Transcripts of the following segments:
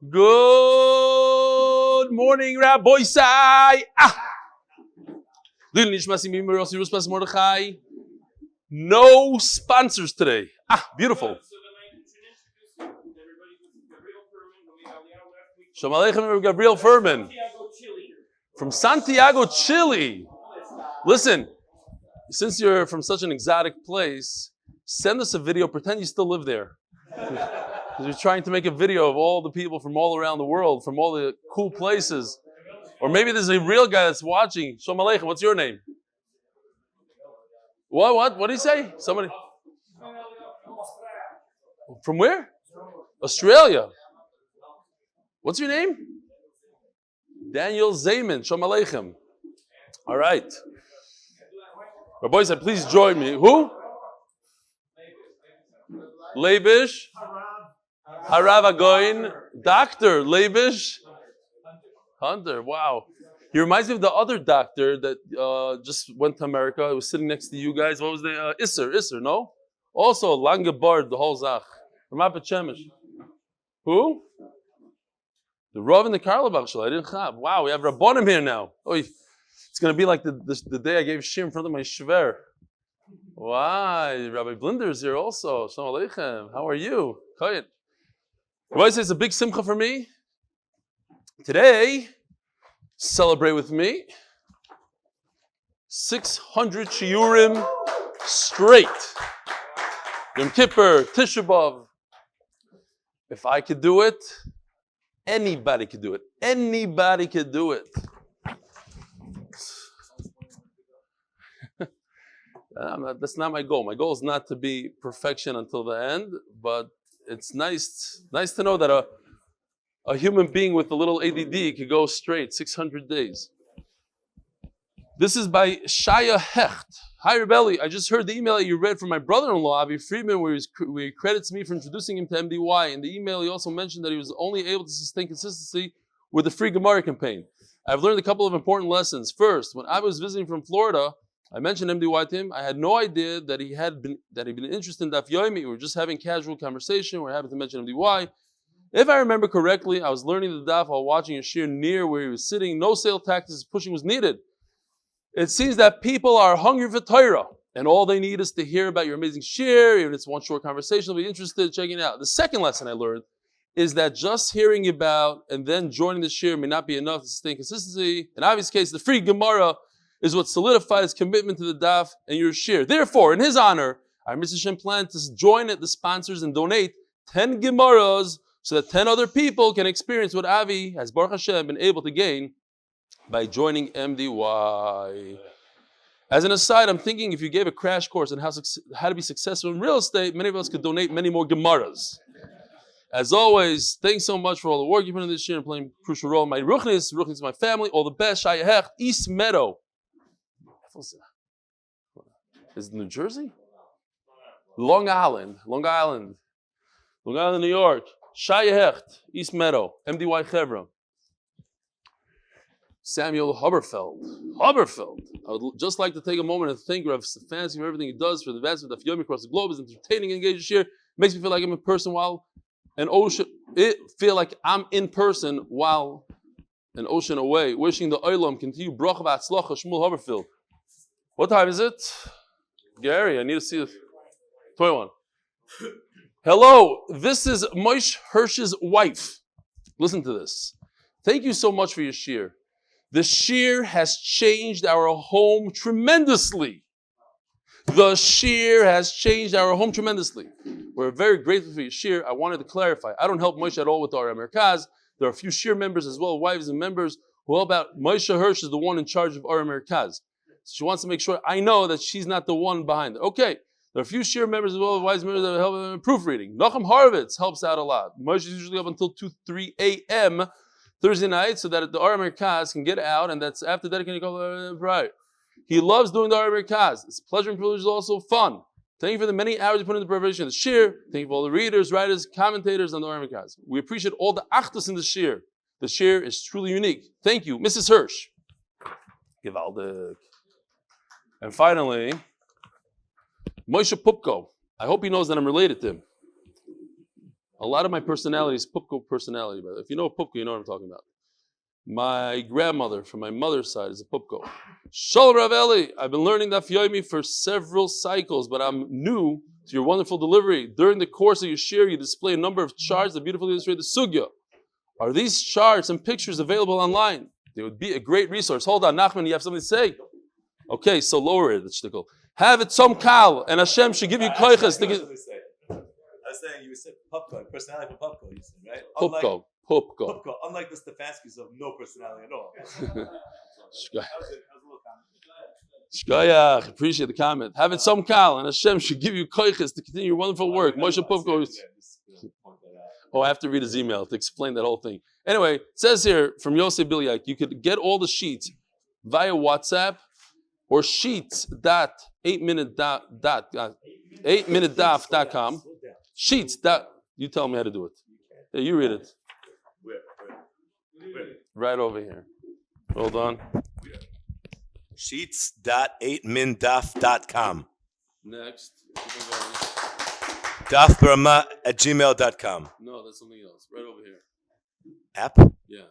Good morning, Rabbi Sai. לעילוי neshama. No sponsors today. Beautiful. Shalom Aleichem, Gabriel Furman. From Santiago, Chile. Listen, since you're from such an exotic place, send us a video. Pretend you still live there. Because you're trying to make a video of all the people from all around the world, from all the cool places. Or maybe there's a real guy that's watching. Shalom Aleichem, what's your name? What? What did he say? Somebody. From where? Australia. What's your name? Daniel Zayman. Shalom Aleichem. All right. Rabbi said, please join me. Who? Leibish. Harav Agoin. Dr. Leibish. Hunter. Wow. He reminds me of the other doctor that just went to America. He was sitting next to you guys. What was the Isser, no? Also, Lange Bard, the whole Zach. From Apachemish. Who? The Rav and the Karlabach Shal. I didn't have. Wow, we have Rabbonim here now. Oh, it's going to be like the day I gave Shir in front of my Shver. Why? Rabbi Blinder is here also. Shalom Aleichem. How are you? Quiet. Rabbi says it's a big simcha for me. Today, celebrate with me. 600 shiurim straight. Yom Kippur, Tisha B'Av. If I could do it, anybody could do it. Anybody could do it. That's not my goal. My goal is not to be perfection until the end, but it's nice to know that a human being with a little ADD could go straight 600 days. This is by Shaya Hecht. Hi, Rebelli. I just heard the email that you read from my brother-in-law, Avi Friedman, where he credits me for introducing him to MDY. In the email, he also mentioned that he was only able to sustain consistency with the free Gemara campaign. I've learned a couple of important lessons. First, when I was visiting from Florida, I mentioned MDY to him. I had no idea that he'd been interested in Daf Yomi. We were just having casual conversation. We happened to mention MDY. If I remember correctly, I was learning the daf while watching a shir near where he was sitting. No sale tactics, pushing was needed. It seems that people are hungry for Torah, and all they need is to hear about your amazing shir. Even if it's one short conversation, they'll be interested in checking it out. The second lesson I learned is that just hearing about and then joining the shir may not be enough to sustain consistency. In obvious case, the free Gemara is what solidifies his commitment to the daf and your shir. Therefore, in his honor, our Mr. Shem planned to join the sponsors and donate 10 Gemaras so that 10 other people can experience what Avi has, Baruch Hashem, been able to gain by joining MDY. As an aside, I'm thinking if you gave a crash course on how to be successful in real estate, many of us could donate many more Gemaras. As always, thanks so much for all the work you've put in this year and playing a crucial role in my ruchnius is my family. All the best. Shaya Hecht, East Meadow. Is it New Jersey? Long Island, New York. Shaya Hecht, East Meadow, MDY Chevra. Samuel Huberfeld. I would just like to take a moment and thank Rav Stefansky for everything he does for the advancement of Daf Yomi across the globe. It's entertaining and engaging here. Makes me feel like I'm in person while an ocean away. Wishing the Olam continue bracha v'atzlacha. Shmuel Huberfeld. What time is it? Gary, I need to see it. 21. Hello, this is Moshe Hirsch's wife. Listen to this. Thank you so much for your shir. The shir has changed our home tremendously. We're very grateful for your shir. I wanted to clarify. I don't help Moshe at all with our Merkaz. There are a few shir members as well, wives and members, who help out. Moshe Hirsch is the one in charge of our Merkaz. So she wants to make sure I know that she's not the one behind it. Okay. There are a few shir members as well, wise members that help in proofreading. Nachum Horowitz helps out a lot. Moshe is usually up until 2-3 a.m. Thursday night so that the Ar Merkaz can get out, and that's after that can go right. He loves doing the Ar Merkaz. It's a pleasure and privilege, also fun. Thank you for the many hours you put into the preparation of the shir. Thank you for all the readers, writers, commentators on the Ar Merkaz. We appreciate all the achdus in the shir. The shir is truly unique. Thank you, Mrs. Hirsch. Gewaldig. And finally, Moshe Pupko. I hope he knows that I'm related to him. A lot of my personality is Pupko personality, by the way. If you know Pupko, you know what I'm talking about. My grandmother from my mother's side is a Pupko. Shalom Rav Eli, I've been learning Daf Yomi for several cycles, but I'm new to your wonderful delivery. During the course of your shir, you display a number of charts that beautifully illustrate the sugya. Are these charts and pictures available online? They would be a great resource. Hold on, Nachman, you have something to say? Okay, so lower it, the shtickle. Have it some kal, and Hashem should give you koiches. I was saying you said Pupko, personality for Pupko, you said, right? Pupko. Unlike the Stefanskys of no personality at all. Shkoyach, appreciate the comment. Have it some kal, and Hashem should give you koiches to continue your wonderful work. Moshe Pupko. Oh, I have to read his email to explain that whole thing. Anyway, it says here from Yosef Bilyak, you could get all the sheets via WhatsApp or sheets.8minutedaf.com. Sheets. You tell me how to do it. Yeah, you read it. Where? Right over here. Hold on. Sheets.8mindaf.com. Next. dafbrama @gmail.com. No, that's something else. Right over here. App? Yeah.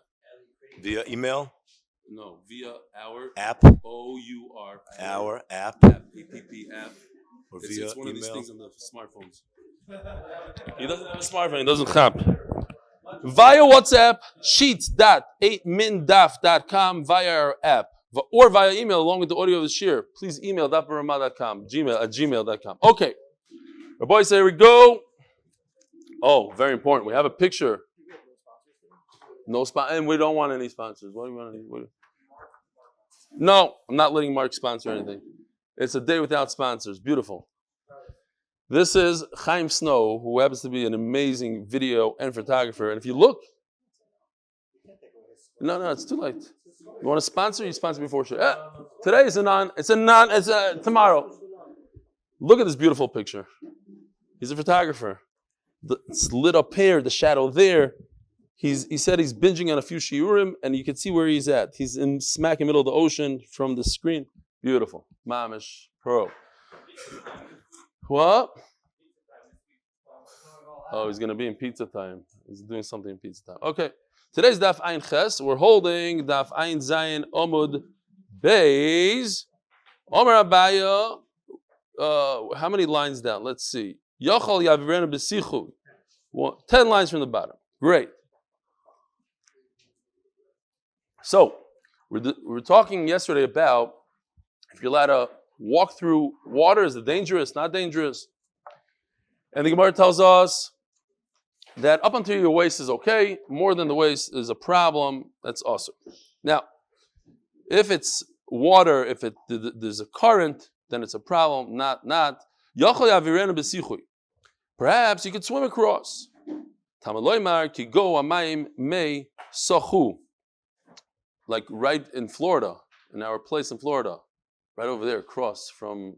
Via email? No, via our app. OUR. Our app. App. App. Or It's via one of these email. things on the smartphones. He doesn't have a smartphone. He doesn't chap. Via WhatsApp, sheets.8mindaf.com, via our app, or via email along with the audio of the shir. Please email dafbrama.com, gmail@gmail.com. Okay. Our boys, here we go. Oh, very important. We have a picture. No sponsor, and we don't want any sponsors. What do you want? No, I'm not letting Mark sponsor anything. It's a day without sponsors. Beautiful. This is Chaim Snow, who happens to be an amazing video and photographer. And if you look, no, it's too late. You want to sponsor? You sponsor before sure. Today is tomorrow. Look at this beautiful picture. He's a photographer. It's lit up here, the shadow there. He said he's binging on a few shiurim, and you can see where he's at. He's in smack in the middle of the ocean from the screen. Beautiful. Mamish Pro. What? Oh, he's going to be in pizza time. He's doing something in pizza time. Okay. Today's Daf Ayin Ches. We're holding Daf Ayin Zayin Amud Beis. Omer Abaya. How many lines down? Let's see. Yochal Yavirenu B'sichu. 10 lines from the bottom. Great. So, we were talking yesterday about if you're allowed to walk through water, is it dangerous, not dangerous? And the Gemara tells us that up until your waist is okay, more than the waist is a problem, that's awesome. Now, if it's water, if there's a current, then it's a problem, not. Perhaps you could swim across. Like right in Florida, in our place in Florida, right over there, across from,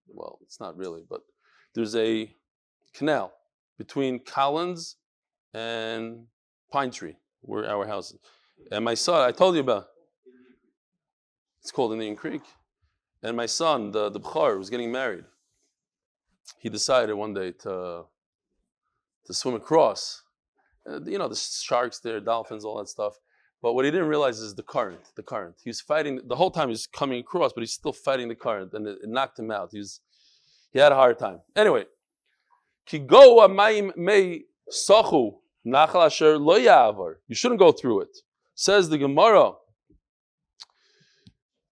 well, it's not really, but there's a canal between Collins and Pine Tree, where our house is. And my son, I told you about, it's called Indian Creek. And my son, the B'char, was getting married. He decided one day to swim across. The sharks there, dolphins, all that stuff. But what he didn't realize is the current. He was fighting, the whole time he was coming across, but he's still fighting the current, and it knocked him out. He had a hard time. Anyway, you shouldn't go through it. Says the Gemara,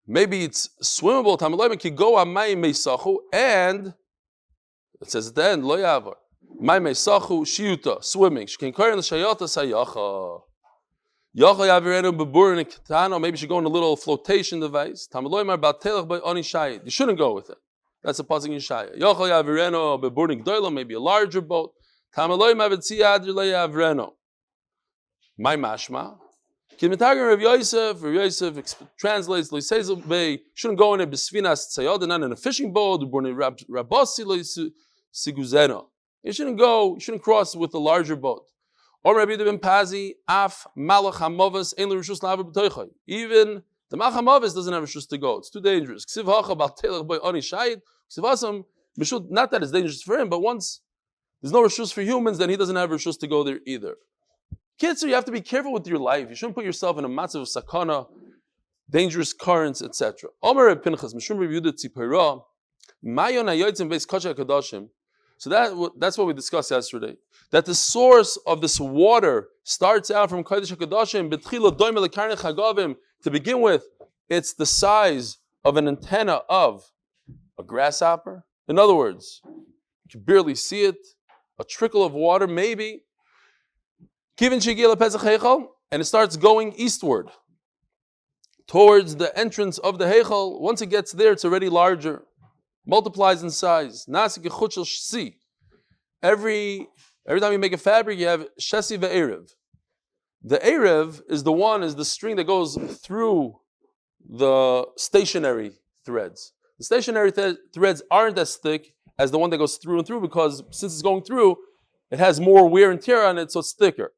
maybe it's swimmable, and it says at the end, lo yavar. Swimming. Maybe you should go in a little flotation device. You shouldn't go with it. That's a pasuk in Shaya. Maybe a larger boat. My mashma. Rav Yosef translates, shouldn't go in a besfinas tzayod, not in a fishing boat. You shouldn't go, you shouldn't cross with a larger boat. Or Rabbi Ben Pazi, af malach hamovas ein l'rishus la'avar b'toichai. Even the malach hamovas doesn't have a rishus to go. It's too dangerous. Not that it's dangerous for him, but once there's no rishus for humans, then he doesn't have rishus to go there either. Kids, so you have to be careful with your life. You shouldn't put yourself in a matzav of sakana, dangerous currents, etc. Omer Pinchas, Mishum Reb Yehuda Tzipora, Mayon hayotzim beis kodesh hakadoshim. So that's what we discussed yesterday. That the source of this water starts out from Kodesh HaKadoshim, B'tchila doime lekarnei chagavim. To begin with, it's the size of an antenna of a grasshopper. In other words, you can barely see it, a trickle of water maybe. Kivin shegiel lePesach Heichal, and it starts going eastward towards the entrance of the Heichal. Once it gets there, it's already larger, multiplies in size. Nasi kechut shel shsi. Every time you make a fabric, you have shesi ve'erev. The erev is the string that goes through the stationary threads. The stationary threads aren't as thick as the one that goes through and through, because since it's going through, it has more wear and tear on it, so it's thicker.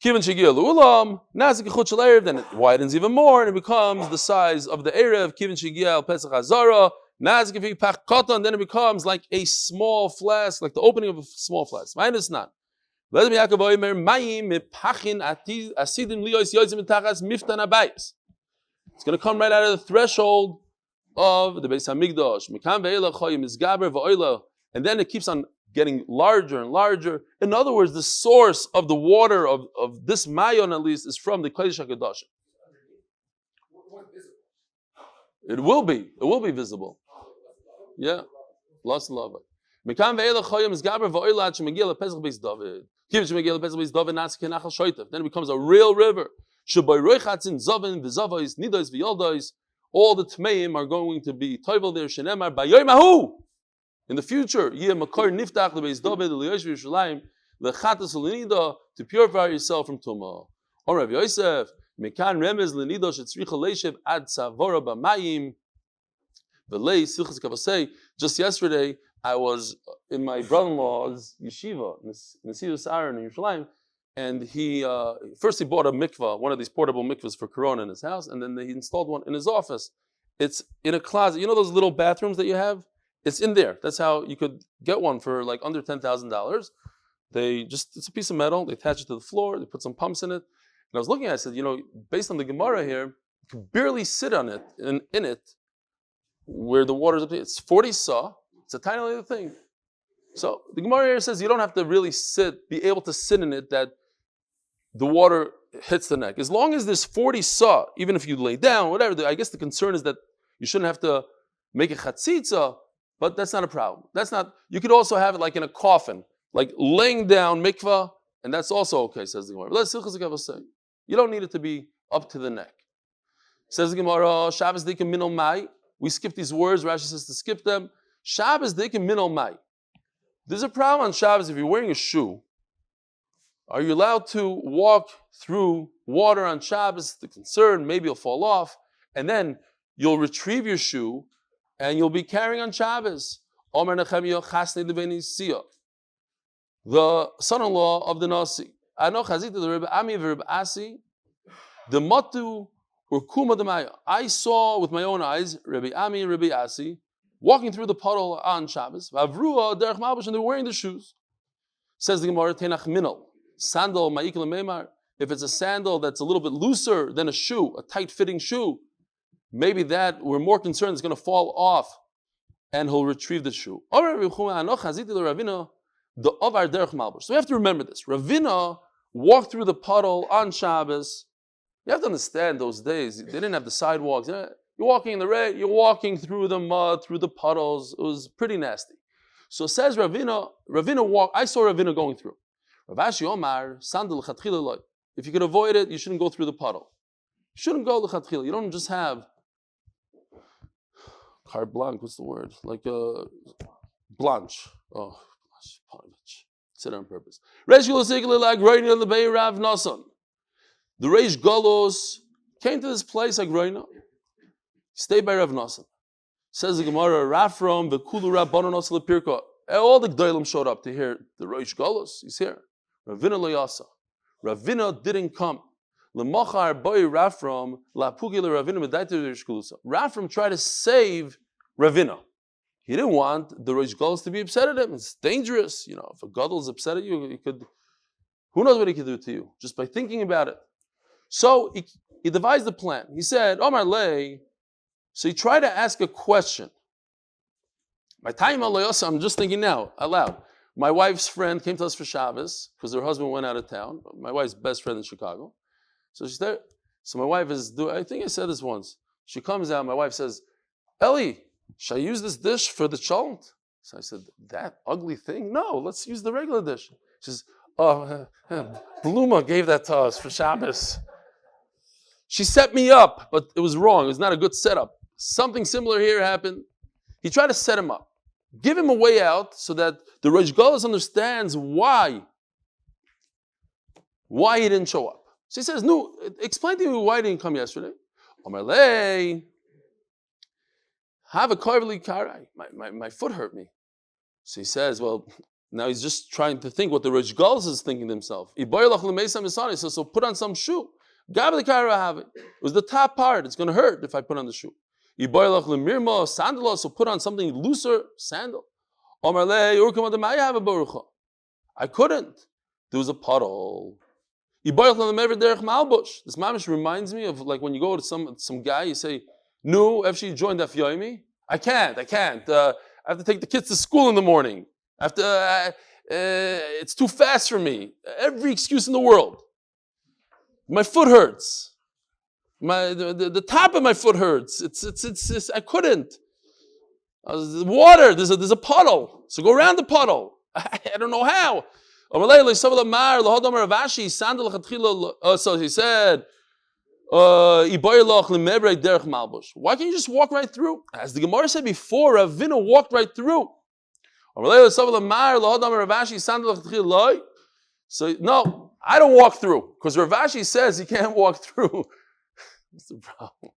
Kivin shegiel ulam, nasi kechut shel erev, then it widens even more and it becomes the size of the erev. Kivin shegiel Pesach Hazara, nazik if pach katan, then it becomes like a small flask, like the opening of a small flask. Minus not. It's going to come right out of the threshold of the Beis Hamikdash. And then it keeps on getting larger and larger. In other words, the source of the water of this mayon at least is from the Kodesh HaKadoshim. It will be visible. Yeah. Lost love. Then it becomes a real river. All the tmeim are going to be toivel there. In the future, to purify yourself from tumah. Or Rav Yosef, just yesterday, I was in my brother-in-law's yeshiva, Nesidu Saran in Yerushalayim, and he bought a mikvah, one of these portable mikvahs for Corona in his house, and then he installed one in his office. It's in a closet. You know those little bathrooms that you have? It's in there. That's how you could get one for like under $10,000. It's a piece of metal, they attach it to the floor, they put some pumps in it. And I was looking at it, I said, based on the Gemara here, you can barely sit on it, in it, where the water's up. It's 40 saw. It's a tiny little thing. So the Gemara here says you don't have to really be able to sit in it that the water hits the neck. As long as there's 40 saw, even if you lay down, whatever, I guess the concern is that you shouldn't have to make a chatzitza, but that's not a problem. You could also have it like in a coffin, like laying down mikvah, and that's also okay, says the Gemara. But let's say, you don't need it to be up to the neck. Says the Gemara, Shabbos dikim minol mai. We skip these words, Rashi says to skip them. Shabbos dikim minol mai. There's a problem on Shabbos if you're wearing a shoe. Are you allowed to walk through water on Shabbos? The concern, maybe you'll fall off, and then you'll retrieve your shoe, and you'll be carrying on Shabbos. Omer Nechemiah chasnei lebeni Siyah, the son-in-law of the Nasi. Ano chazita the Rebbe Ami v'Rebbe Asi, the matu urkuma demaya. I saw with my own eyes Rebbe Ami and Rebbe Asi walking through the puddle on Shabbos. V'avrua derech malbush, and they were wearing the shoes. Says the Gemara, tenach minol, sandal ma'ikel meimar. If it's a sandal that's a little bit looser than a shoe, a tight-fitting shoe, maybe that we're more concerned it's going to fall off, and he'll retrieve the shoe. So we have to remember this. Ravina walked through the puddle on Shabbos. You have to understand those days, they didn't have the sidewalks. You're walking in the rain, you're walking through the mud, through the puddles. It was pretty nasty. So says Ravina walked, I saw Ravina going through. Rav Ashi Omar, sandal l'chatchila loy. If you can avoid it, you shouldn't go through the puddle. You shouldn't go l'chatchila. You don't just have carte blanche, what's the word? Like blanche. Oh, said it on purpose. The Reish Golos came to this place like Roina. Stayed by Rav Nasan. Says the Gemara, Rafram v'kulu rabbanon lepirka. All the Gdolim showed up to hear the Reish Golos. He's here. Ravina lo yasa. Ravina didn't come. L'machar boy Rafram lapugi le Ravina medayte Reish Golusa. Rafram tried to save Ravina. He didn't want the Rosh Gadol to be upset at him. It's dangerous. If a Gadol is upset at you, he could, who knows what he could do to you, just by thinking about it. So he devised a plan. He said, Omar Lei, so he tried to ask a question. I'm just thinking now, aloud. My wife's friend came to us for Shabbos, because her husband went out of town. My wife's best friend in Chicago. So she's there. So my wife is doing, I think I said this once. She comes out, my wife says, Eli, should I use this dish for the cholent? So I said, that ugly thing? No, let's use the regular dish. She says, Bluma gave that to us for Shabbos. She set me up, but it was wrong. It was not a good setup. Something similar here happened. He tried to set him up. Give him a way out so that the Rosh Gadol understands why he didn't show up. So he says, no, explain to me why he didn't come yesterday. Have a karveli karai. My foot hurt me. So he says, well, now he's just trying to think what the Rosh Gadol is thinking to himself. So put on some shoe. It was the top part. It's going to hurt if I put on the shoe. So put on something looser, sandal. I couldn't. There was a puddle. This mamish reminds me of like when you go to some guy, you say, no, after you joined Daf Yomi, I can't. I have to take the kids to school in the morning. It's too fast for me. Every excuse in the world. My foot hurts. The top of my foot hurts. It's I couldn't. Water. There's a puddle. So go around the puddle. I don't know how. So he said, why can't you just walk right through? As the Gemara said before, Ravina walked right through. So no, I don't walk through because Rav Ashi says he can't walk through. What's the problem?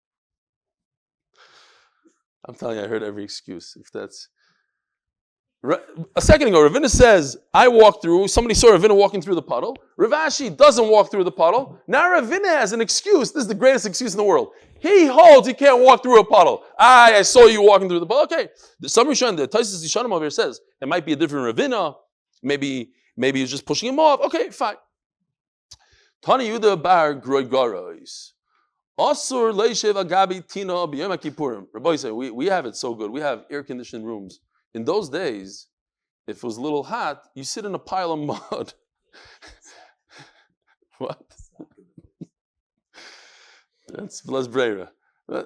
I'm telling you, I heard every excuse. If that's a second ago, Ravina says I walk through. Somebody saw Ravina walking through the puddle. Rav Ashi doesn't walk through the puddle. Now Ravina has an excuse. This is the greatest excuse in the world. He holds he can't walk through a puddle. I saw you walking through the puddle. Okay, the Rishon, the Taisus Yishanim over here says it might be a different Ravina. Maybe he's just pushing him off. Okay, fine. Tani Yuda bar groigarois. Asur leishev agabi tina b'yom kippurim. Rabbi say we have it so good. We have air-conditioned rooms. In those days, if it was a little hot, you sit in a pile of mud. What? That's Brera.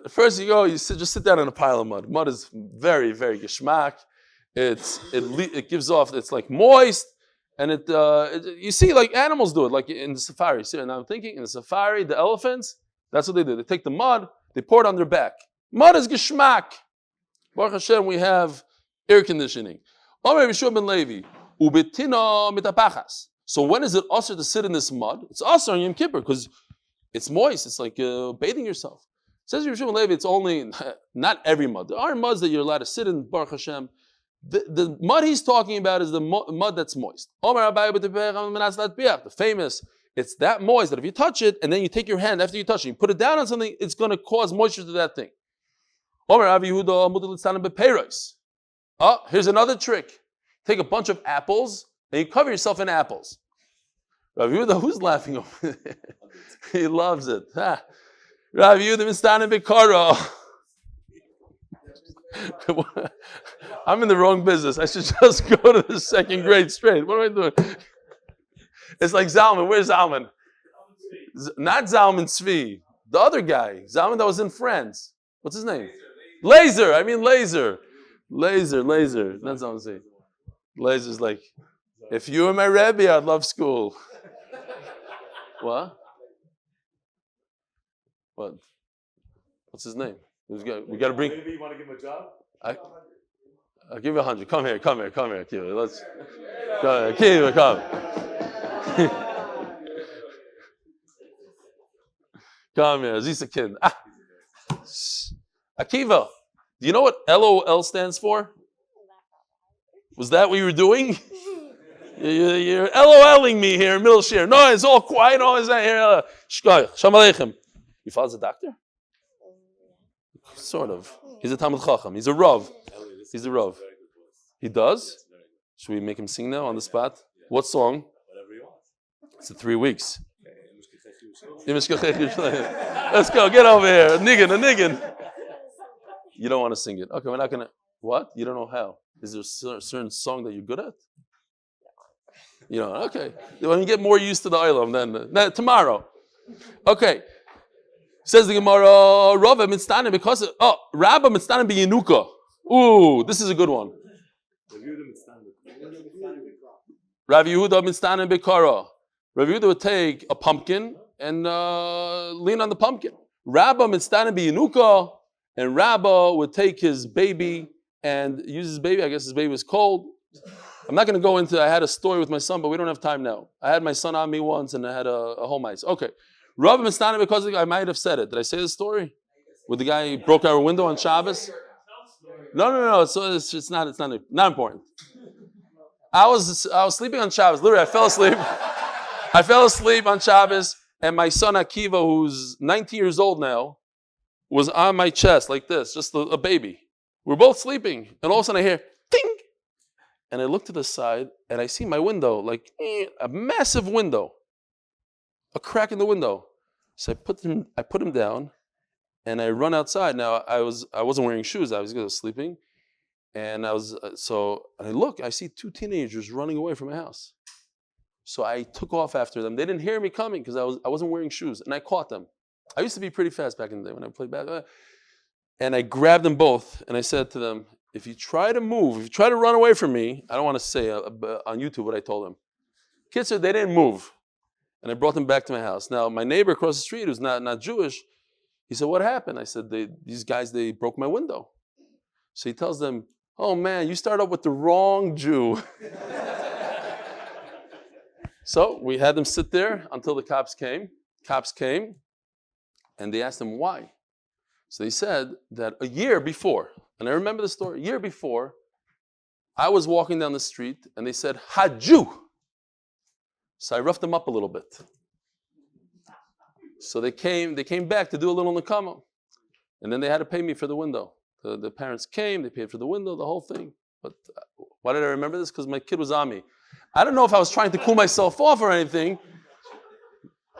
First you go, just sit down in a pile of mud. Mud is very, very geschmack. It gives off. It's like moist. And you see, like animals do it, like in the safari. See, and I'm thinking in the safari, the elephants, that's what they do. They take the mud, they pour it on their back. Mud is geschmack. Baruch Hashem, we have air conditioning. So when is it usher to sit in this mud? It's usher on Yom Kippur because it's moist. It's like bathing yourself. Says Yeshua ben Levi, it's only not every mud. There are muds that you're allowed to sit in. Baruch Hashem. The mud he's talking about is the mud that's moist. The famous, it's that moist that if you touch it and then you take your hand after you touch it, you put it down on something, it's going to cause moisture to that thing. Oh, here's another trick. Take a bunch of apples and you cover yourself in apples. Rav Yehuda, who's laughing over there? He loves it. Rav Yehuda mistanim b'kara. I'm in the wrong business. I should just go to the second grade straight. What am I doing? It's like Zalman. Where's Zalman? Not Zalman Tzvi. The other guy. Zalman that was in France. What's his name? Laser. I mean Laser. Laser. That's what I'm saying. Laser's like, if you were my Rebbe, I'd love school. What? What's his name? We got to bring. Maybe you want to give him a job? I'll give you 100. Come here, Kiva. Let's go. Kiva, come. Come here, Zisa kid. Akiva, do you know what LOL stands for? Was that what you were doing? You're LOLing me here in middle share. No, it's all quiet. No, it's not here. Shalom Aleichem. Your father's a doctor? Sort of. He's a Talmud Chacham. He's a Rav. He's the Rav. He does? Should we make him sing now on the spot? What song? Whatever you want. It's 3 weeks. Let's go, get over here. A niggin. You don't want to sing it. Okay, we're not going to. What? You don't know how. Is there a certain song that you're good at? You know, okay. When you get more used to the Olam, then tomorrow. Okay. Says the Gemara, Rava mitztanim because Rabba mitztanim beyenuka. Ooh, this is a good one. Rav Yehuda mitztanim bekara. Rav Yehuda would take a pumpkin and lean on the pumpkin. Rabba mitztanim beyenuka, and Rabba would take his baby and use his baby. I guess his baby was cold. I'm not going to go into. I had a story with my son, but we don't have time now. I had my son on me once, and I had a home ice. Okay. Rabba mitztanim because I might have said it. Did I say the story? With the guy who broke our window on Shabbos? No. So it's not important. I was sleeping on Shabbos. Literally, I fell asleep. I fell asleep on Shabbos, and my son Akiva, who's 19 years old now, was on my chest like this, just a baby. We're both sleeping, and all of a sudden I hear ding, and I look to the side, and I see my window, like a massive window, a crack in the window. So I put him down, and I run outside. Now I wasn't wearing shoes. I was sleeping, and I look. I see 2 teenagers running away from my house. So I took off after them. They didn't hear me coming because I wasn't wearing shoes, and I caught them. I used to be pretty fast back in the day when I played basketball. And I grabbed them both, and I said to them, if you try to move, if you try to run away from me, I don't want to say on YouTube what I told them. Kids said they didn't move. And I brought them back to my house. Now, my neighbor across the street, who's not Jewish, he said, what happened? I said, these guys, they broke my window. So he tells them, oh man, you started up with the wrong Jew. So we had them sit there until the cops came. Cops came, and they asked them why. So they said that a year before, and I remember the story, a year before, I was walking down the street, and they said, Ha-Jew. So I roughed them up a little bit. So they came back to do a little nekama. And then they had to pay me for the window. The parents came, they paid for the window, the whole thing. But why did I remember this? Because my kid was on me. I don't know if I was trying to cool myself off or anything.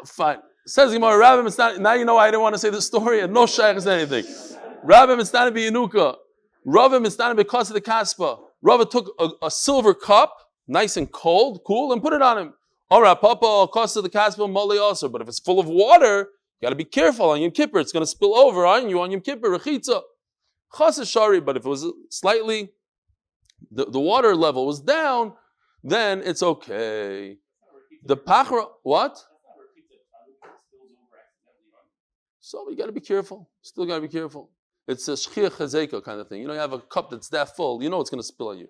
Fine. Says Gemara, Rabbi Mitzvah, now you know I didn't want to say the story, and no shaykh is anything. Rabbi Mitzvah beyenuka. Rabbi Mitzvah because of the kaspa. Rabbi took a silver cup, nice and cold, cool, and put it on him. All right, Papa, cost of the kaspa, mali also. But if it's full of water, you got to be careful on Yom Kippur. It's going to spill over on you on Yom Kippur. Rechitza. Chas shari. But if it was slightly, the water level was down, then it's okay. The pachra, what? So you got to be careful. Still got to be careful. It's a shchiach chazeka kind of thing. You know, you have a cup that's that full. You know it's going to spill on you.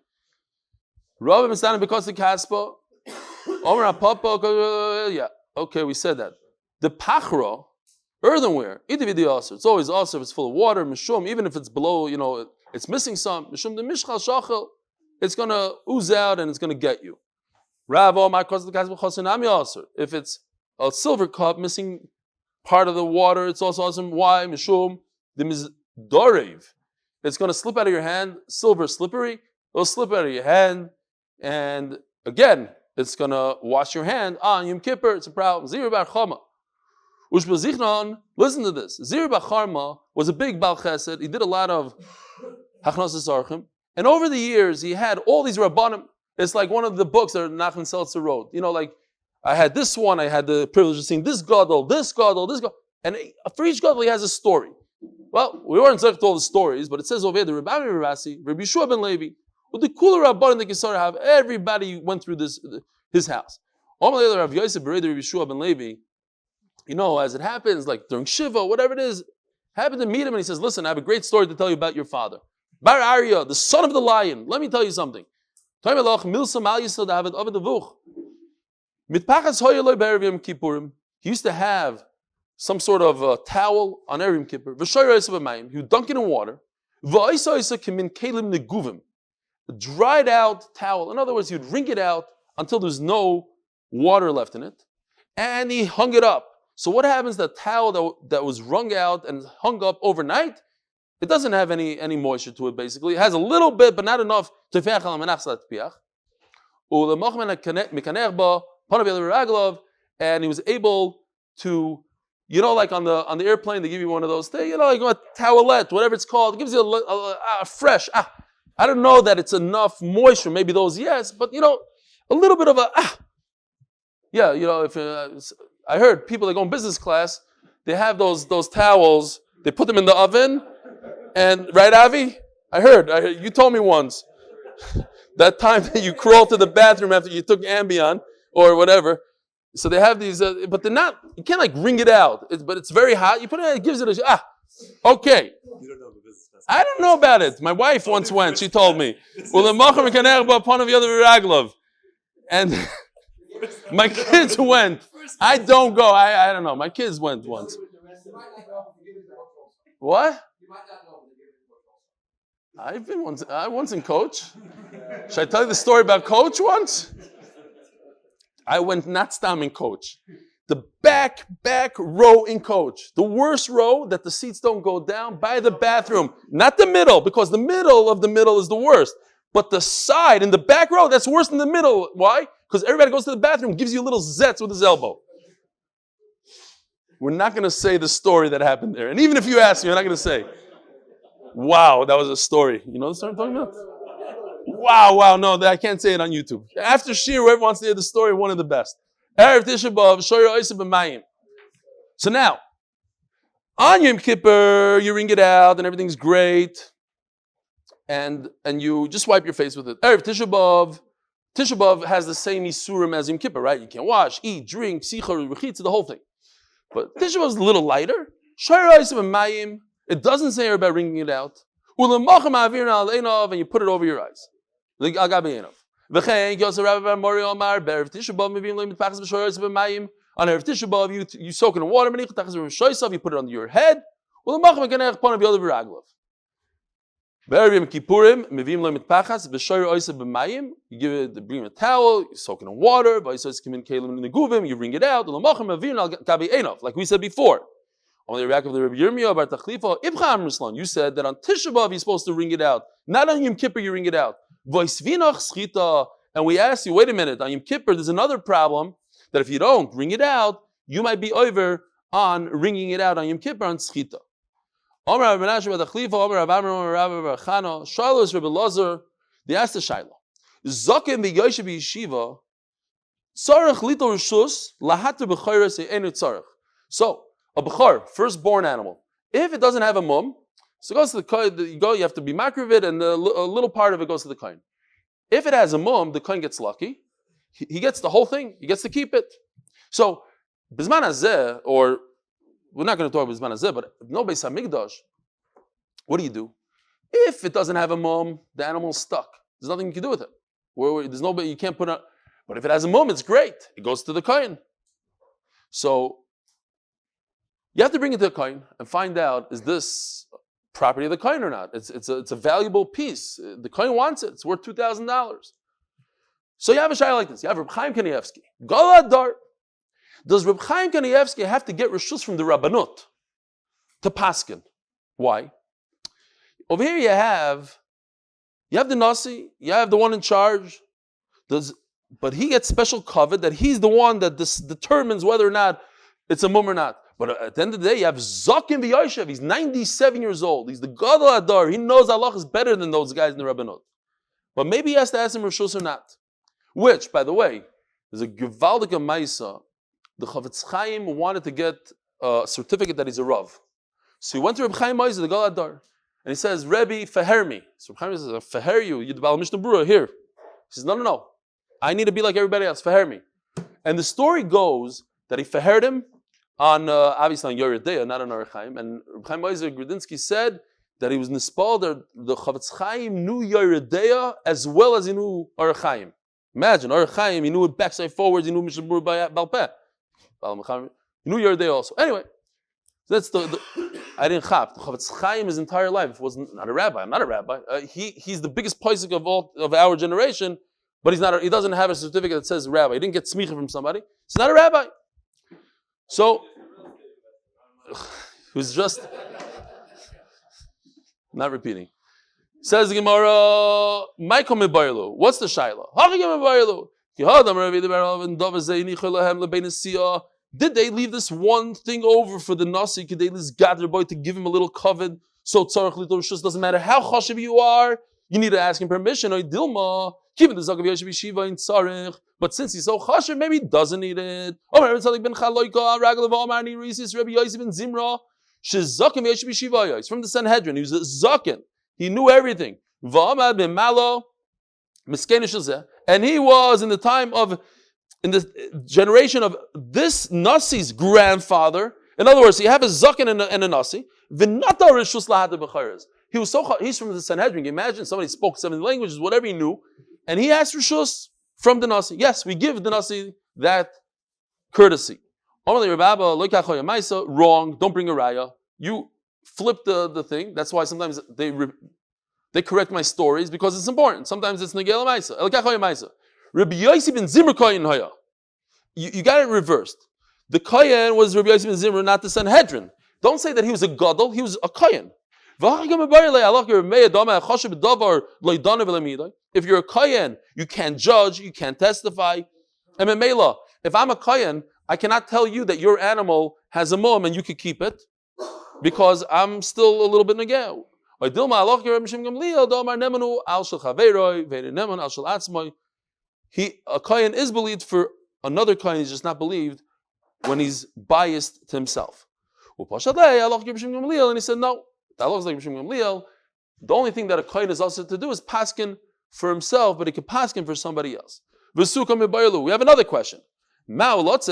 Rabbi Mitzvah because of kaspa. Omer Papa, yeah. Okay, we said that. The pachra, earthenware, it's always also if it's full of water, mishum, even if it's below, it's missing some, mishum the mishchal shachel, it's going to ooze out and it's going to get you. If it's a silver cup missing part of the water, it's also awesome. Why? Mishum the mizdorev. It's going to slip out of your hand, silver slippery, it'll slip out of your hand, and again, it's going to wash your hand on Yom Kippur. It's a problem. Zir bar Chama. Listen to this. Zir bar Chama was a big Baal Chesed. He did a lot of Aschkenasy. And over the years, he had all these Rabbanim. It's like one of the books that Nachman Seltzer wrote. Like I had this one. I had the privilege of seeing this Gadol, this Gadol, this Gadol. And for each Gadol, he has a story. Well, we weren't left all the stories, but it says over there, Rabbi Rabasi, Rabbi Yeshua ben Levi, with the cooler Rabban in the Kisara have, everybody went through his house. Rav Yosef Rabbi Yeshua ben Levi, as it happens, like during Shiva, whatever it is, happened to meet him and he says, listen, I have a great story to tell you about your father. Bar Arya, the son of the lion. Let me tell you something. He used to have some sort of towel on every Yom Kippur. He would dunk it in water. A dried out towel. In other words, he would wring it out until there's no water left in it. And he hung it up. So what happens, the towel that was wrung out and hung up overnight, It doesn't have any moisture to it, basically. It has a little bit, but not enough. And he was able to, like on the airplane, they give you one of those things, like a towelette, whatever it's called. It gives you a fresh, I don't know that it's enough moisture. Maybe those, yes, but a little bit of if I heard people that go in business class, they have those towels, they put them in the oven, and right, Avi? I heard, you told me once, that time that you crawled to the bathroom after you took Ambien or whatever. So they have these, but they're not, you can't like wring it out, but it's very hot. You put it in, it gives it okay. You don't know the business class. I don't know about it. My wife once went, she told me. And my kids went. I don't go. I don't know. My kids went once. What? I've been once. I once in Coach. Should I tell you the story about Coach once? I went not stam in Coach. The back row in Coach. The worst row that the seats don't go down by the bathroom. Not the middle, because the middle of the middle is the worst. But the side in the back row, that's worse than the middle. Why? Because everybody goes to the bathroom, gives you a little zetz with his elbow. We're not going to say the story that happened there. And even if you ask me, I'm not going to say, wow, that was a story. You know the story I'm talking about? Wow, no, I can't say it on YouTube. After Shir, whoever wants to hear the story, one of the best. Erev Tisha B'Av, Shoyer Oiseh B'Mayim. So now, on Yom Kippur, you wring it out and everything's great. And you just wipe your face with it. Erev Tisha B'Av has the same Isurim as Yom Kippur, right? You can't wash, eat, drink, sichar, ruchnius, the whole thing. But Tisha B'Av is a little lighter. Shoyer Oiseh B'Mayim. It doesn't say about wringing it out. And you put it over your eyes. On Erev Tisha B'Av, you soak it in water, you put it under your head. You give it, bring him a towel, you soak it in water, you wring it out, like we said before. On the react of the Rabbi Yirmiyah Bar Tachlifa, Ibcham Ruslan, you said that on Tisha B'Av you're supposed to wring it out. Not on Yom Kippur you wring it out. And we ask you, wait a minute, on Yom Kippur there's another problem, that if you don't wring it out, you might be over on wringing it out on Yom Kippur on Schita. Omer Rabbi Menashe Bar Tachlifa, Omer Rabbi Amram, Omer Rabbi Bar Chana, Shiloh Rabbi Lazar, they asked the Shiloh, Zokim b'Yoshe b'Yeshiva, Tzarech lito rishus, lahater b'chayres e'enu tzarech. So, a b'char, firstborn animal. If it doesn't have a mum, so it goes to the kohen, you have to be makriv, and a little part of it goes to the kohen. If it has a mum, the kohen gets lucky. He gets the whole thing. He gets to keep it. So, Bizman Hazeh, or we're not going to talk about Bizman Hazeh, but no Beis HaMikdash, what do? If it doesn't have a mum, the animal's stuck. There's nothing you can do with it. There's nobody, you can't put it. But if it has a mum, it's great. It goes to the kohen. So, you have to bring it to the kohen and find out, is this property of the kohen or not? It's a valuable piece. The kohen wants it. It's worth $2,000. So you have a shayla like this. You have Reb Chaim Kanievsky. Galadar. Does Reb Chaim Kanievsky have to get reshus from the Rabbanut to paskin? Why? Over here you have the Nasi, you have the one in charge. But he gets special covet that he's the one that determines whether or not it's a mum or not. But at the end of the day, you have Zakim v'Yoshev. He's 97 years old. He's the Gadol Adar. He knows Allah is better than those guys in the Rabbanut. But maybe he has to ask him Rishus or not. Which, by the way, is a Gewaldige Maisa. The Chavetz Chaim wanted to get a certificate that he's a Rav. So he went to Reb Chaim Maisa, the Gadol Adar. And he says, Rebbe, feher me. So Reb Chaim says, feher you, you're the Baal Mishnah Berurah, here. He says, no. I need to be like everybody else, feher me. And the story goes that he fehered him on, obviously on Yeridea, not on Orach Chaim. And Reb Chaim Oizer Grudinsky said that he was nispal, the Chavetz Chaim knew Yeridea as well as he knew Orach Chaim. Imagine, Orach Chaim, he knew it backside forwards, he knew Mishnah Berurah Baal Peh. He knew Yeridea also. Anyway, that's the I didn't chap. The Chavetz Chaim his entire life was not a rabbi. I'm not a rabbi. He's the biggest posek of our generation, but he doesn't have a certificate that says rabbi. He didn't get smicha from somebody. He's not a rabbi. So, it was just, Not repeating. Says the Gemara, Michael Mebaylu. What's the Shaila? Did they leave this one thing over for the Nasi? Could they just gather boy to give him a little covet? So tzarech little rishus, doesn't matter how chashiv you are, you need to ask him permission. Or dilma, keep the zakav yeshiv shiva in tzarech. But since he's so chashiv, maybe he doesn't need it. Omer Tzaddik ben Chaloika, Ragel of Omar Ni Risis, Rabbi Yosef ben Zimra, shezakim yeshiv shiva. He's from the Sanhedrin. He was a zakin. He knew everything. V'amad ben Malo, miskenish zeh, and he was in the generation of this Nasi's grandfather. In other words, you have a zakin and a Nasi. He's from the Sanhedrin. Imagine somebody spoke 70 languages, whatever he knew, and he asked Rishus from the Nasi. Yes, we give the Nasi that courtesy. Wrong, don't bring a raya. You flip the thing. That's why sometimes they correct my stories because it's important. Sometimes it's Negel Maisa. Rabbi Yosef ben Zimra Kohen Haya. You got it reversed. The Kohen was Rabbi Yosef ben Zimra, not the Sanhedrin. Don't say that he was a gadol, he was a Kohen. If you're a Kohen, you can't judge, you can't testify. If I'm a Kohen, I cannot tell you that your animal has a mum and you could keep it because I'm still a little bit negel. A Kohen is believed for another Kohen, he's just not believed when he's biased to himself. And he said, no, that looks like Rishim Gamliel. The only thing that a Kohen is also to do is paskin for himself, but he can paskin for somebody else. We have another question. Just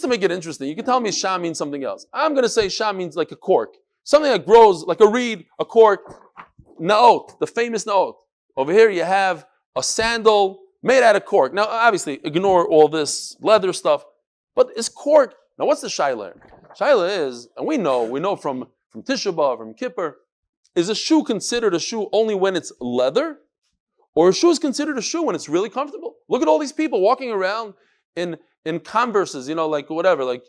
to make it interesting, you can tell me sham means something else. I'm going to say sham means like a cork. Something that grows like a reed, a cork. Naot, the famous naot. Over here you have a sandal made out of cork. Now, obviously, ignore all this leather stuff, but it's cork. Now, what's the shaila? Shaila is, and we know from Tisha B'Av, from Kippur, is a shoe considered a shoe only when it's leather, or a shoe is considered a shoe when it's really comfortable? Look at all these people walking around in Converses, like whatever, like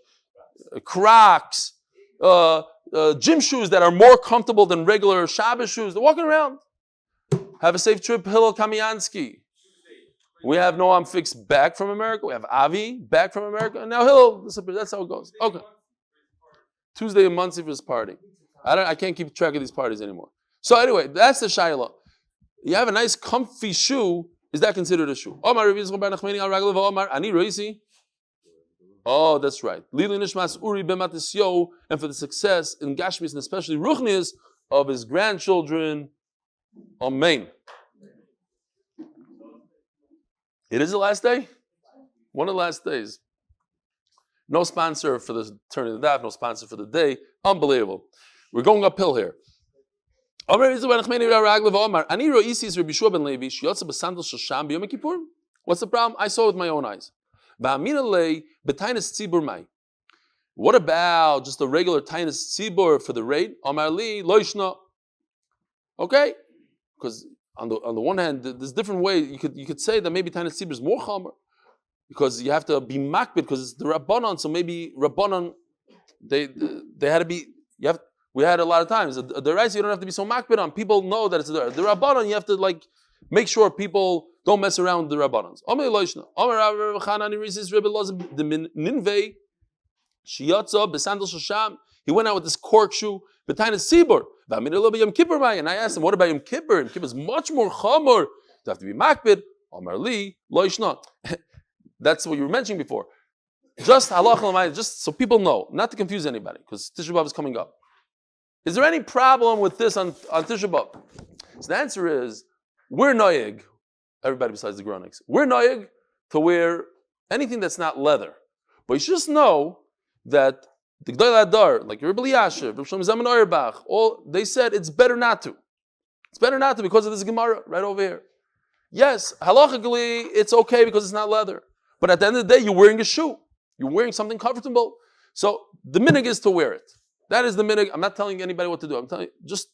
Crocs, gym shoes that are more comfortable than regular Shabbos shoes. They're walking around. Have a safe trip, Hillel Kamiansky. We have Noam Fix back from America. We have Avi back from America. And now Hillel, that's how it goes. Okay. Tuesday in Muncie for his party. I can't keep track of these parties anymore. So anyway, that's the shayla. You have a nice comfy shoe. Is that considered a shoe? Oh, that's right. לעילוי נשמת Uri Ben Mattisyahu, and for the success in Gashmius and especially ruchnius of his grandchildren. Amen. It is the last day? One of the last days. No sponsor for the turning of the daf, no sponsor for the day. Unbelievable. We're going uphill here. What's the problem? I saw it with my own eyes. What about just a regular tainus tzibur for the raid? Okay? Because on the one hand, there's different ways. You could say that maybe tainus tzibur is more chomer because you have to be makbid because it's the rabbanon. So maybe rabbanon they had to be. We had a lot of times the rice you don't have to be so makbid on. People know that it's the rabbanon. You have to make sure people don't mess around with the rabbanons. He went out with this cork shoe. And I asked him, what about Yom Kippur? Yom Kippur is much more chamor. You have to be makbid. That's what you were mentioning before. Just halach, just so people know, not to confuse anybody, because Tisha B'Av is coming up. Is there any problem with this on Tisha B'Av? So the answer is, we're noyeg, everybody besides the Gronics, we're noyeg to wear anything that's not leather. But you should just know that the G'dai Adar, like Rebbe Yashiv, Rebbe Shlomo Zalman Auerbach, they said it's better not to. It's better not to because of this Gemara right over here. Yes, halachically, it's okay because it's not leather. But at the end of the day, you're wearing a shoe. You're wearing something comfortable. So the minig is to wear it. That is the minig. I'm not telling anybody what to do. I'm telling you, just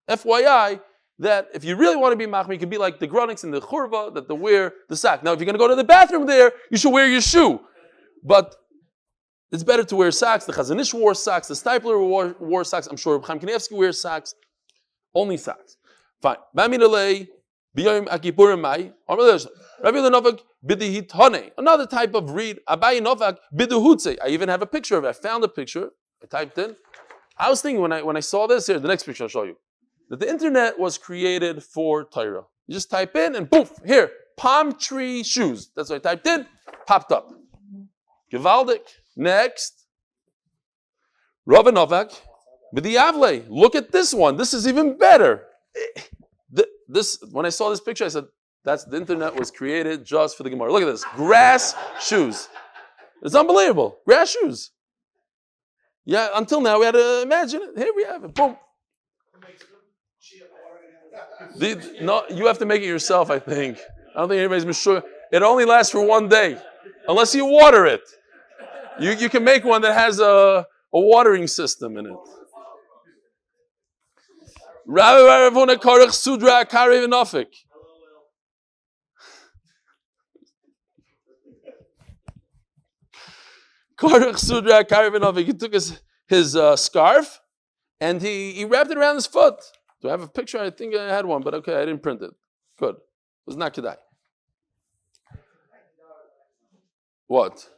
FYI, that if you really want to be machmir, you can be like the Gronics and the Churva, that they wear the sack. Now, if you're going to go to the bathroom there, you should wear your shoe. But it's better to wear socks. The Chazon Ish wore socks. The Stipler wore socks. I'm sure Chaim Kanievsky wears socks. Only socks. Fine. Another type of read. I even have a picture of it. I found a picture. I typed in. I was thinking when I saw this here, the next picture I'll show you, that the internet was created for Torah. You just type in and poof, here, palm tree shoes. That's what I typed in, popped up. Gewaldik. Next. Rav Novak. B'diavle. Look at this one. This is even better. When I saw this picture, I said, the internet was created just for the Gemara. Look at this. Grass shoes. It's unbelievable. Grass shoes. Yeah, until now we had to imagine it. Here we have it. Boom. No, you have to make it yourself, I think. I don't think anybody's sure. It only lasts for one day. Unless you water it. You can make one that has a watering system in it. He took his scarf and he wrapped it around his foot. Do I have a picture? I think I had one, but okay, I didn't print it. Good. It was not kedai. What?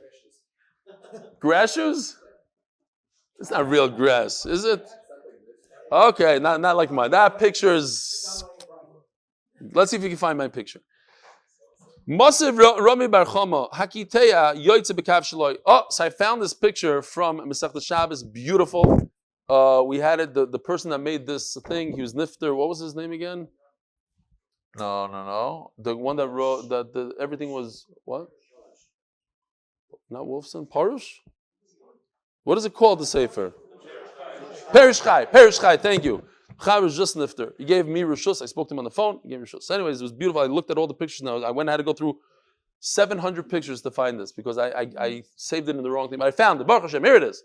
Grass shoes? It's not real grass, is it? Okay, not like mine. That picture is... Let's see if you can find my picture. Masiv Rami Bar Chama, Hakiteya Yoitze B'Kav Shaloi. Oh, so I found this picture from Masechta Shabbos. Beautiful. We had it, the person that made this thing, he was nifter. What was his name again? No. The one that wrote, that everything was, what? Not Wolfson, Parush? What is it called, the Sefer? Perish Chai, thank you. Chai was just nifter. He gave me Rishus. I spoke to him on the phone. He gave me Rishus. So anyways, it was beautiful. I looked at all the pictures now. I went and had to go through 700 pictures to find this because I saved it in the wrong thing. But I found it. Baruch Hashem, here it is.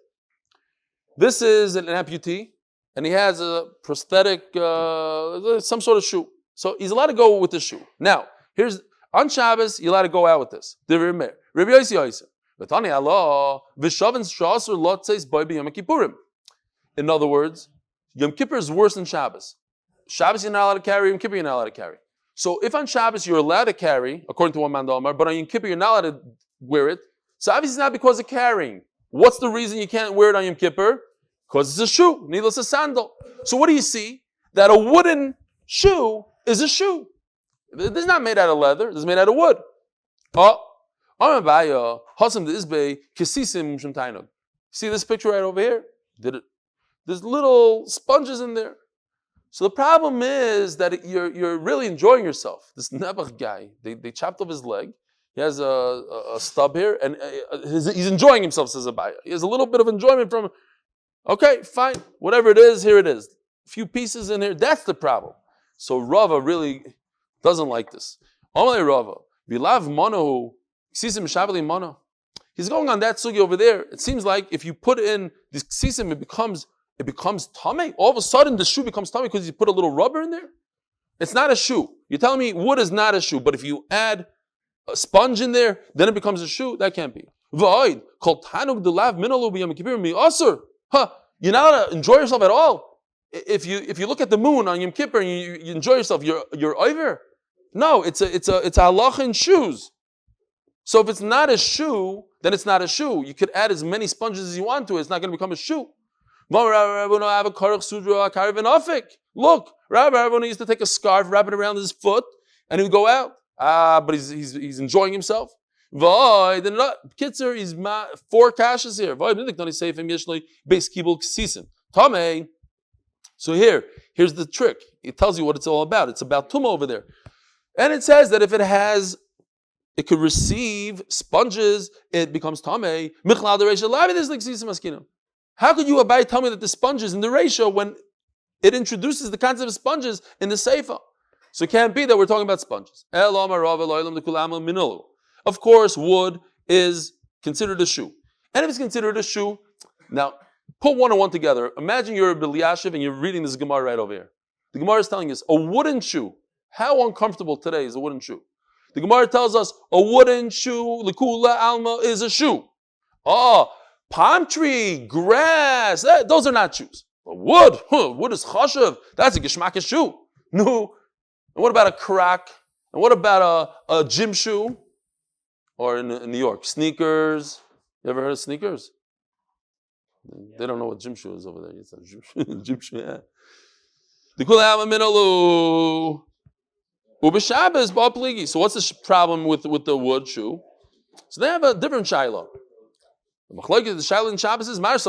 This is an amputee, and he has a prosthetic, some sort of shoe. So he's allowed to go with this shoe. Now, on Shabbos, you're allowed to go out with this. In other words, Yom Kippur is worse than Shabbos. Shabbos you're not allowed to carry, Yom Kippur you're not allowed to carry. So if on Shabbos you're allowed to carry, according to one man Omar, but on Yom Kippur you're not allowed to wear it, so obviously it's not because of carrying. What's the reason you can't wear it on Yom Kippur? Because it's a shoe, needless a sandal. So what do you see? That a wooden shoe is a shoe. This is not made out of leather, this is made out of wood. See this picture right over here? There's little sponges in there. So the problem is that you're really enjoying yourself. This Nebuch guy, they chopped off his leg. He has a stub here, and he's enjoying himself, says Abaya. He has a little bit of enjoyment from, okay, fine, whatever it is, here it is. A few pieces in here, that's the problem. So Rava really doesn't like this. Amalei Rava, Vilav Mono, Ksisim Shavali Mono. He's going on that sugi over there. It seems like if you put in this Ksisim, it becomes tummy. All of a sudden, the shoe becomes tummy because you put a little rubber in there. It's not a shoe. You're telling me wood is not a shoe, but if you add a sponge in there, then it becomes a shoe. That can't be. You're not allowed to enjoy yourself at all. If you look at the moon on Yom Kippur and you enjoy yourself, you're over. No, it's a halacha in shoes. So if it's not a shoe, then it's not a shoe. You could add as many sponges as you want to it. It's not going to become a shoe. Look, Rabbi Ravuna used to take a scarf, wrap it around his foot, and he would go out. But he's enjoying himself. Kitzer, he's 4 kashas here. So here's the trick. It tells you what it's all about. It's about tumah over there. And it says that if it could receive sponges, it becomes tameh. How could you, Abai, tell me that the sponges in the ratio when it introduces the concept of sponges in the Seifa? So it can't be that we're talking about sponges. Of course, wood is considered a shoe. And if it's considered a shoe, now put 1 and 1 together. Imagine you're a Bilyashiv and you're reading this Gemara right over here. The Gemara is telling us a wooden shoe. How uncomfortable today is a wooden shoe? The Gemara tells us a wooden shoe, likula alma, is a shoe. Palm tree, grass, those are not shoes. But wood, wood is chashuv. That's a geshmakish shoe. No. And what about a crack? And what about a gym shoe? Or in New York, sneakers. You ever heard of sneakers? They don't know what gym shoe is over there. It's a gym shoe. Gym shoe, yeah. So what's the problem with the wood shoe? So they have a different shiloh. The shiloh in Shabbos is look,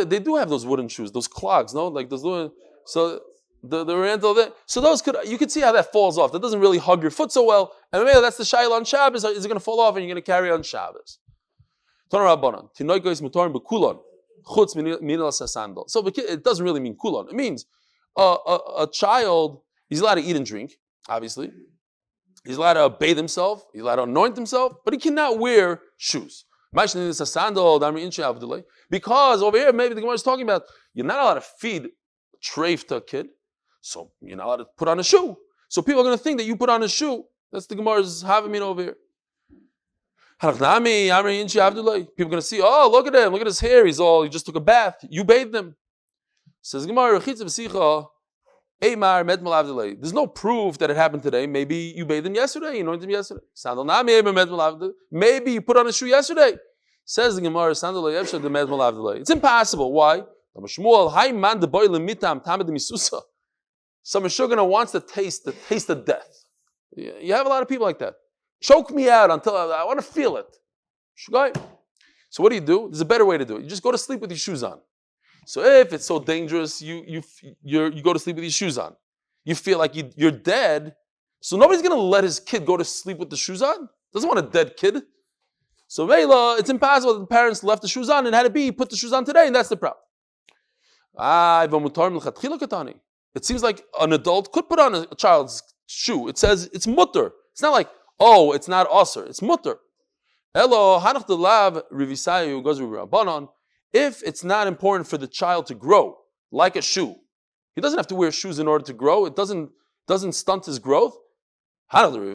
they do have those wooden shoes, those clogs, no? Like those wooden, so the rental, so those you could see how that falls off. That doesn't really hug your foot so well. And maybe that's the shiloh on Shabbos. Is it going to fall off and you're going to carry on Shabbos? So it doesn't really mean kulon. It means a child, he's allowed to eat and drink, obviously. He's allowed to bathe himself. He's allowed to anoint himself, but he cannot wear shoes. Because over here, maybe the Gemara is talking about, you're not allowed to feed treif to a kid, so you're not allowed to put on a shoe. So people are going to think that you put on a shoe. That's the Gemara's having over here. People are going to see, oh, look at him, look at his hair, he just took a bath. You bathed him. Says Gemara, there's no proof that it happened today. Maybe you bathed him yesterday, you anointed him yesterday. Maybe you put on a shoe yesterday. Says the Gemara, it's impossible. Why? Some Meshugana wants to taste of death. You have a lot of people like that. Choke me out until I want to feel it. So what do? There's a better way to do it. You just go to sleep with your shoes on. So if it's so dangerous, you go to sleep with your shoes on. You feel like you're dead. So nobody's going to let his kid go to sleep with the shoes on. Doesn't want a dead kid. So Vela, it's impossible that the parents left the shoes on and had to be put the shoes on today, and that's the problem. It seems like an adult could put on a child's shoe. It says it's mutter. It's not like, oh, it's not usher. It's mutter. If it's not important for the child to grow, like a shoe, he doesn't have to wear shoes in order to grow. It doesn't stunt his growth. Something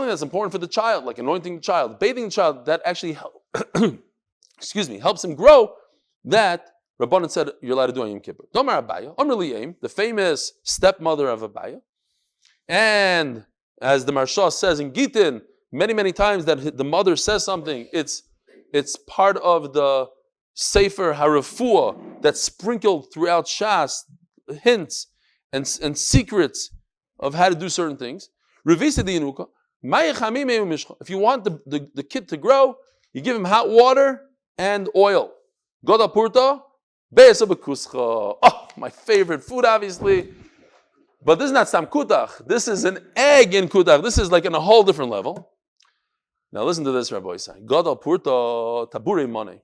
that's important for the child, like anointing the child, bathing the child, that actually helps him grow, that Rabbanan said you're allowed to do on Yom Kippur. Domar Abaya, the famous stepmother of Abaya. And as the Marsha says in Gitin, many times that the mother says something, it's part of the Sefer HaRefuah that's sprinkled throughout Shas, hints and secrets of how to do certain things. If you want the kid to grow, you give him hot water and oil. Oh, my favorite food, obviously. But this is not sam kutach. This is an egg in kutach. This is like on a whole different level. Now listen to this, Rabbi Isai. Gadol purta tabure money.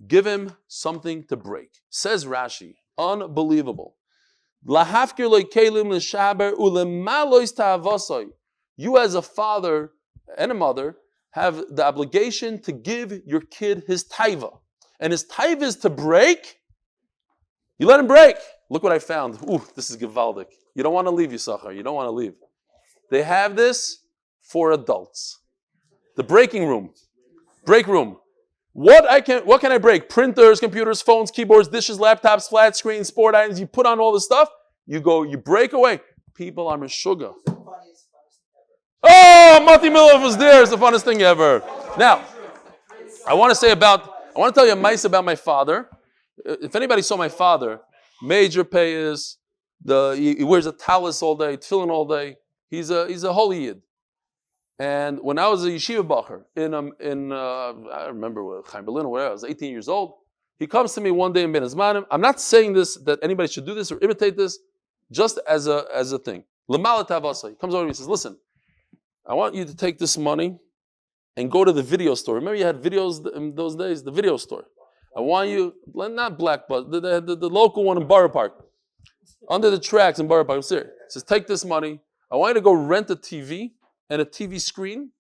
Give him something to break. Says Rashi, unbelievable. Lahafkir lekelim l'shaber ulemalois ta'avosoi. You as a father and a mother have the obligation to give your kid his taiva. And his taiva is to break. You let him break. Look what I found. Ooh, this is gewaldic. You don't want to leave, Yisachar. You don't want to leave. They have this for adults. The breaking room. Break room. What can I break? Printers, computers, phones, keyboards, dishes, laptops, flat screens, sport items. You put on all this stuff. You break away. People are meshuga. Oh, Mati Milov was there. It's the funnest thing ever. Now, I want to tell you a mice about my father. If anybody saw my father, major payas, he wears a talis all day, tefillin all day. He's a holy yid. And when I was a yeshiva bacher I remember Chaim Berlin or whatever, I was 18 years old. He comes to me one day in Ben Azmanim. I'm not saying this that anybody should do this or imitate this, just as a thing. L'malat havasa. He comes over to me and says, "Listen, I want you to take this money and go to the video store. Remember you had videos in those days? The video store. I want you, not Black Bus, the local one in Borough Park. Under the tracks in Borough Park. I'm serious. He says, take this money. I want you to go rent a TV and a TV screen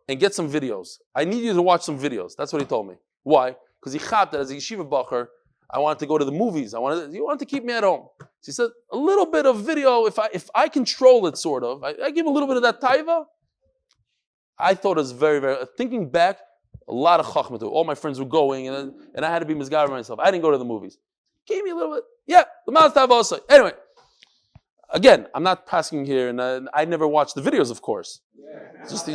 and get some videos. I need you to watch some videos." That's what he told me. Why? Because he thought that as a yeshiva bacher, I wanted to go to the movies. You wanted to keep me at home. She said, a little bit of video, if I control it, sort of, I give a little bit of that taiva. I thought it was very, very, thinking back, a lot of chachma to it. All my friends were going, and I had to be misgaber myself. I didn't go to the movies. Gave me a little bit, yeah, the mouth taiva also. Anyway, again, I'm not passing here, and I never watched the videos, of course. Just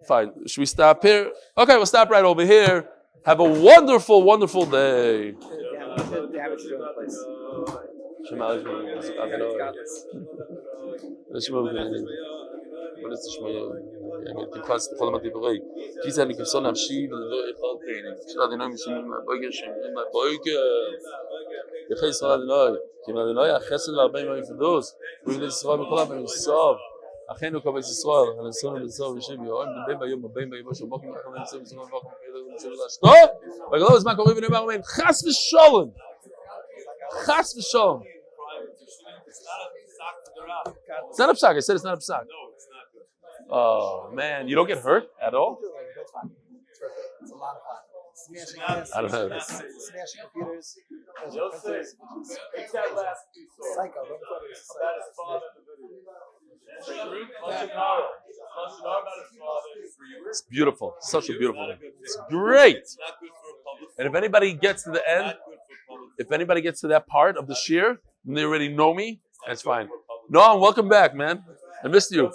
fine. Should we stop here? Okay, we'll stop right over here. Have a wonderful, wonderful day. אחינו כל בית ישראל, הנשאנו בצור ושיבי, אוהים דבים ביום הבאים ביום של בוקר אנחנו נמצאים בצורה מבוקר של השתו, וגלו בזמן קוראים ונאמר אמן, חס ושלום, חס ושלום. It's not a psak, I said it's not a psak. Oh man, you don't get hurt at all? It's a lot of fun. I don't know. Smashing computers. Psycho. It's beautiful. Such a beautiful thing. It's great. And if anybody gets to the end, if anybody gets to that part of the shir, and they already know me, that's fine. No, welcome back, man. I missed you.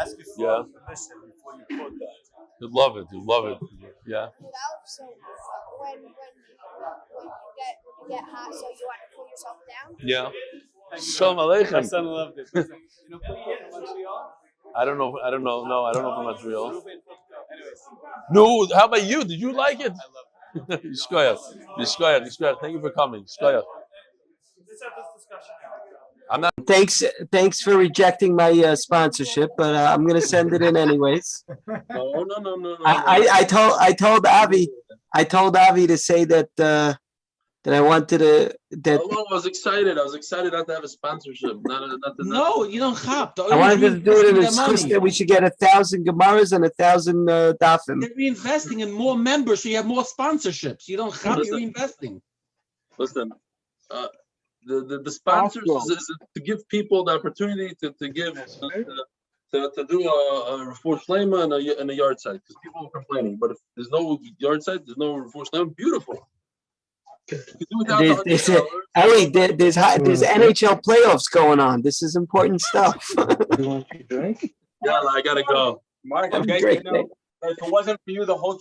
Ask you for permission before you quote that. You'd love it. You love it. Yeah. So when you get hot, so you want to cool yourself down? Yeah. Shalom Aleichem. My son loved it. You know, Montreal? I don't know. No, I don't know from Montreal. Anyways. No, how about you? Did you like it? I loved it. Yishkoyach. Thank you for coming. Yishkoyach. I'm not. Thanks for rejecting my sponsorship, but I'm going to send it in anyways. No. I told Avi to say that I wanted to. That I was excited. I was excited not to have a sponsorship. No, you don't have. I wanted to do it in a schus that we should get 1,000 gemaras and 1,000 dafim. You're reinvesting in more members, so you have more sponsorships. You don't have. You're investing. Listen. The sponsors is to give people the opportunity to give to do a refuah shlema and a yard site, because people are complaining. But if there's no yard site, there's no refuah shlema. Beautiful. There's NHL playoffs going on. This is important stuff. You want to drink? Yeah, I gotta go. Mark, if it wasn't for you, the whole